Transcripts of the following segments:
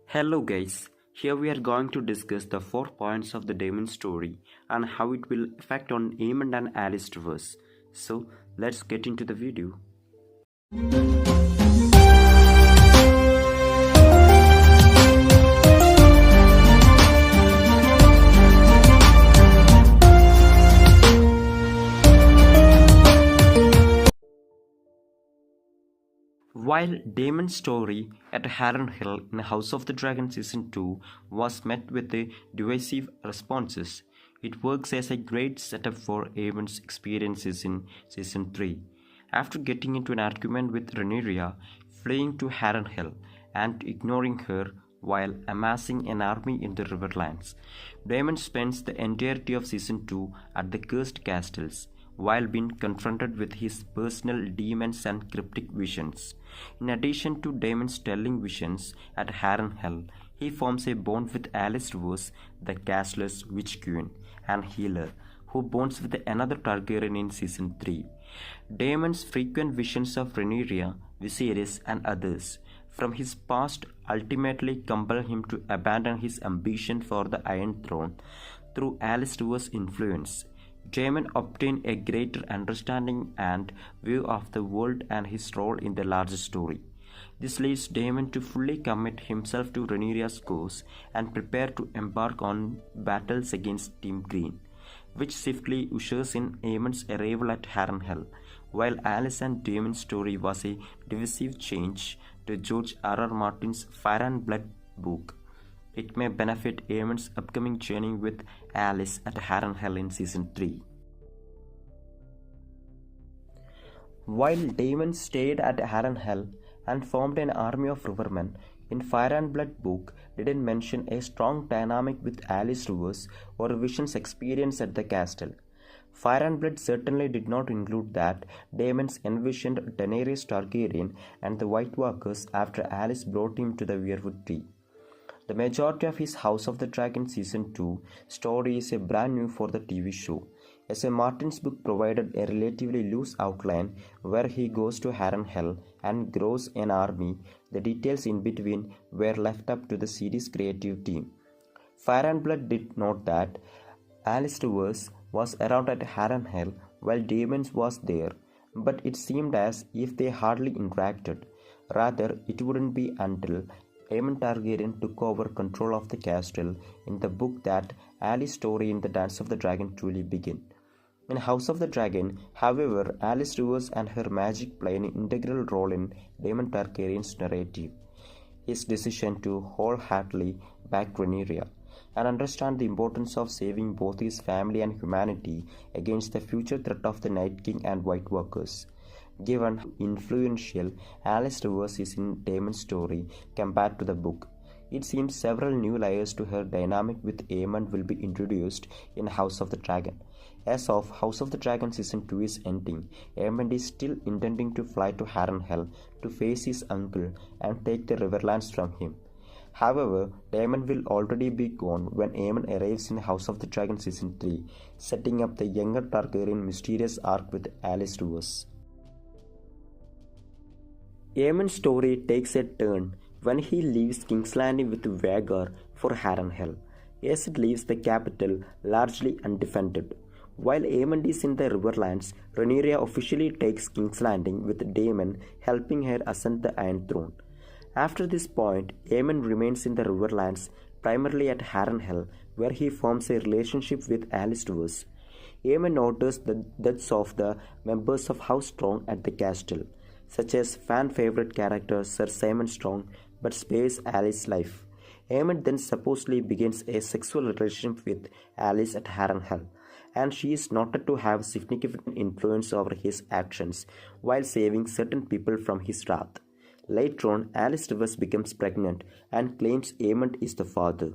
Hello guys, here we are going to discuss the 4 points of the Daemon story and how it will affect on Aemond and Alice Towers. So let's get into the video. While Daemon's story at Harrenhal in House of the Dragon Season 2 was met with divisive responses, it works as a great setup for Aemond's experiences in Season 3. After getting into an argument with Rhaenyra, fleeing to Harrenhal, and ignoring her while amassing an army in the Riverlands, Daemon spends the entirety of Season 2 at the Cursed Castles, while being confronted with his personal demons and cryptic visions. In addition to Daemon's telling visions at Harrenhal, he forms a bond with Alice Towers, the Castle's Witch Queen and healer, who bonds with another Targaryen in Season 3. Daemon's frequent visions of Rhaenyra, Viserys and others from his past ultimately compel him to abandon his ambition for the Iron Throne through Alice Towers' influence. Daemon obtained a greater understanding and view of the world and his role in the larger story. This leads Daemon to fully commit himself to Rhaenyra's cause and prepare to embark on battles against Team Green, which swiftly ushers in Aemond's arrival at Harrenhal. While Alice and Daemon's story was a divisive change to George R.R. Martin's Fire and Blood book, it may benefit Aemond's upcoming journey with Alice at Harrenhal in Season 3. While Daemon stayed at Harrenhal and formed an army of rivermen, in Fire and Blood book didn't mention a strong dynamic with Alice Towers or Vision's experience at the castle. Fire and Blood certainly did not include that Daemon's envisioned Daenerys Targaryen and the White Walkers after Alice brought him to the Weirwood Tree. The majority of his House of the Dragon Season 2 story is brand new for the TV show, as Martin's book provided a relatively loose outline where he goes to Harrenhal and grows an army. The details in between were left up to the series' creative team. Fire and Blood did note that Alice Towers was around at Harrenhal while Daemon was there, but it seemed as if they hardly interacted. Rather, it wouldn't be until Aemond Targaryen took over control of the castle in the book that Alice's story in the Dance of the Dragon truly began. In House of the Dragon, however, Alice Towers and her magic play an integral role in Aemond Targaryen's narrative. His decision to wholeheartedly back Rhaenyra and understand the importance of saving both his family and humanity against the future threat of the Night King and White Walkers. Given how influential Alice Towers is in Daemon's story compared to the book, it seems several new layers to her dynamic with Aemond will be introduced in House of the Dragon. As of House of the Dragon Season 2 is ending, Aemond is still intending to fly to Harrenhal to face his uncle and take the Riverlands from him. However, Daemon will already be gone when Aemond arrives in House of the Dragon Season 3, setting up the younger Targaryen mysterious arc with Alice Towers. Aemond's story takes a turn when he leaves King's Landing with Vhagar for Harrenhal, as it leaves the capital largely undefended. While Aemond is in the Riverlands, Rhaenyra officially takes King's Landing with Daemon helping her ascend the Iron Throne. After this point, Aemond remains in the Riverlands, primarily at Harrenhal, where he forms a relationship with Alice Towers. Aemond orders the deaths of the members of House Strong at the castle, such as fan-favorite character Sir Simon Strong, but spares Alice's life. Aemond then supposedly begins a sexual relationship with Alice at Harrenhal, and she is noted to have significant influence over his actions while saving certain people from his wrath. Later on, Alice Towers becomes pregnant and claims Aemond is the father.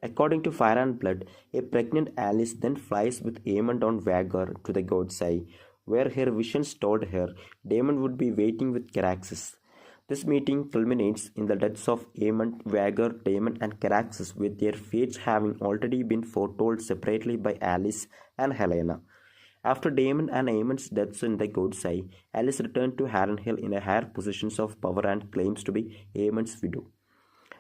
According to Fire and Blood, a pregnant Alice then flies with Aemond on Vhagar to the God's Eye, where her visions told her Daemon would be waiting with Caraxes. This meeting culminates in the deaths of Aemond, Vhagar, Daemon and Caraxes, with their fates having already been foretold separately by Alice and Helena. After Daemon and Aemond's deaths in the God's Eye, Alice returned to Harrenhal in a higher position of power and claims to be Aemond's widow.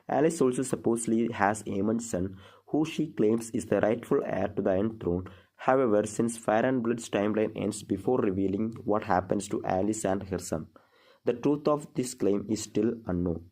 Alice also supposedly has Aemond's son, who she claims is the rightful heir to the Iron Throne. However, since Fire and Blood's timeline ends before revealing what happens to Alice and her son, the truth of this claim is still unknown.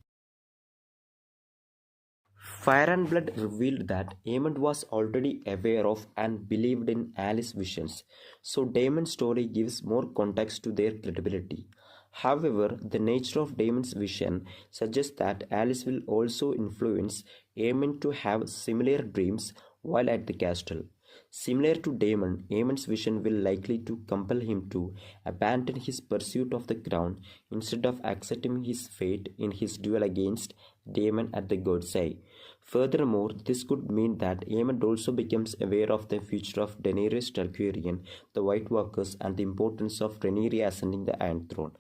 Fire and Blood revealed that Aemond was already aware of and believed in Alice's visions, so Daemon's story gives more context to their credibility. However, the nature of Daemon's vision suggests that Alice will also influence Aemond to have similar dreams while at the castle. Similar to Daemon, Aemond's vision will likely to compel him to abandon his pursuit of the crown instead of accepting his fate in his duel against Daemon at the God's Eye. Furthermore, this could mean that Aemond also becomes aware of the future of Daenerys Targaryen, the White Walkers, and the importance of Rhaenyra ascending the Iron Throne.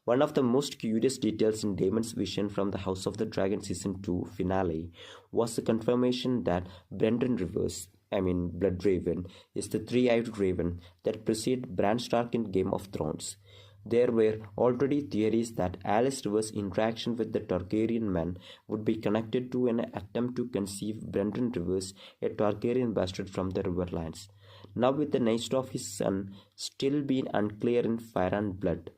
One of the most curious details in Daemon's vision from the House of the Dragon Season 2 finale was the confirmation that Brendan Rivers, Bloodraven, is the three-eyed raven that preceded Bran Stark in Game of Thrones. There were already theories that Alice Rivers' interaction with the Targaryen men would be connected to an attempt to conceive Brendan Rivers, a Targaryen bastard from the Riverlands. Now, with the nature of his son still being unclear in Fire and Blood,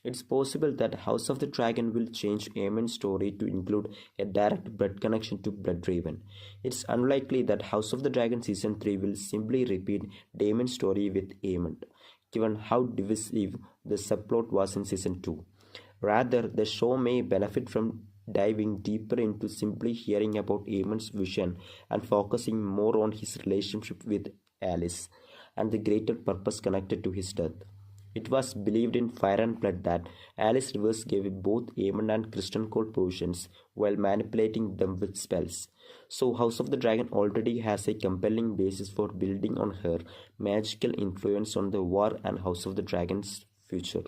it's possible that House of the Dragon will change Aemond's story to include a direct blood connection to Bloodraven. It's unlikely that House of the Dragon Season 3 will simply repeat Daemon's story with Aemond, given how divisive the subplot was in Season 2. Rather, the show may benefit from diving deeper into simply hearing about Aemond's vision and focusing more on his relationship with Alice and the greater purpose connected to his death. It was believed in Fire and Blood that Alice Rivers gave both Aemond and Kristen Cole potions while manipulating them with spells. So House of the Dragon already has a compelling basis for building on her magical influence on the war and House of the Dragon's future.